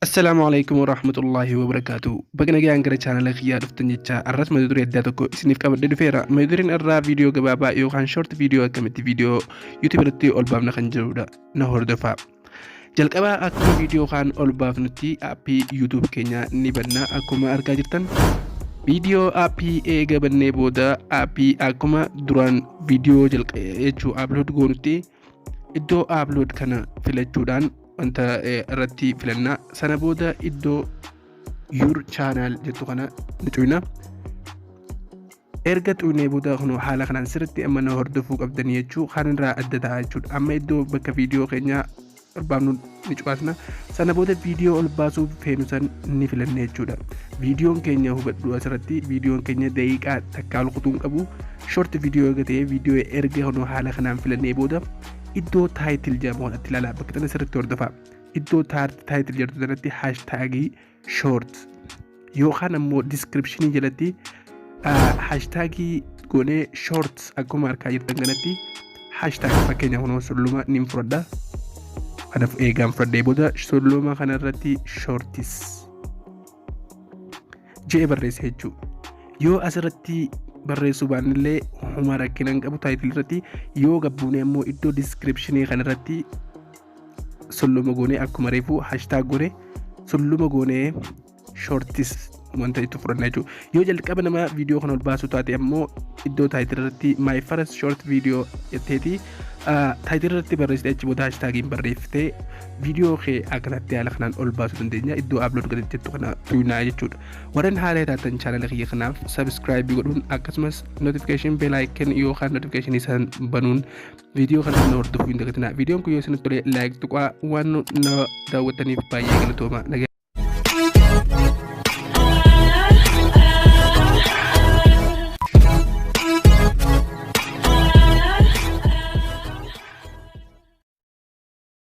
السلام عليكم ورحمة الله وبركاته. بقنا جاي عن channel خيار فتنجتة الرسم مدري أداتكو سنيف كابد دفيرة مدرين الرا فيديو جبابا يوخان شورت فيديو كمتي فيديو يوتيوب رتي ألبام نخن جودا نهور دفع جل كبا أكو فيديو خان ألبام نتي أبي يوتيوب كينيا نبنا أكو ما أركا جرتن فيديو أبي إيجا بني بودا أبي أكو ما دران فيديو جل كيجو أبلود غونتي إدو أبلود كنا في الجودان wanta irratti filannaa sana booda iddoo your channel jettu kana ni cuyna erga cuyne booda kunu haala kanaan sirritti amma na hordofuu qabdan jechuu kan irraa adda ta'a jechuudha. Amma iddoo bakka viidiyoo keenya barbaadnu ni cuqaasna sana booda viidiyoo ol baasuuf feenu san ni filanne jechuudha. Viidiyoon keenya hubadhu asirratti viidiyoon keenya daqiiqaa takkaa luqutuun qabu short viidiyoo erga ta'ee viidiyoo erga kunu haala kanaan filannee booda iddoo title jedhamu kanatti ilaalaa bakka kana sirriitti hordofaa. Iddoo title jedhu kanatti hashtagii short yookaan ammoo description jalatti hashtagii goonee short akkuma argaa jirtan kanatti hashtag fakkeenya kunoo sulluma ni fudhadha. Kanaaf eegaan fudhadhee booda sulluma kanarratti shortis jedhee barreessa jechuudha. Yoo asirratti barreessuu baannillee humna rakkinaan qabu title irratti yoo gabbuune ammoo iddoo description kanarratti sulluma goonee akkuma reefu hashtag goone sulluma goonee shortis wanta itti fudhanna jechuudha. Yoo jalqaba nama viidiyoo kana ol baasuu taate ammoo iddoo title irratti my first short video jetteeti title irratti barreessite achi booda hashtagiin barreessite viidiyoo kee akkanatti haala kanaan ol baasuu dandeenya iddoo upload godhate jettu kana tuunaa jechuudha. Warreen haala taatan channel kiyya kanaaf subscribe godhuun akkasumas notification bell icon yookaan notification isaan banuun viidiyoo kana hordofuu hin dagatinaa. Viidiyoon kun yoo isinitti tole like tuqaa waan na daawwattaniif baay'ee galatooma.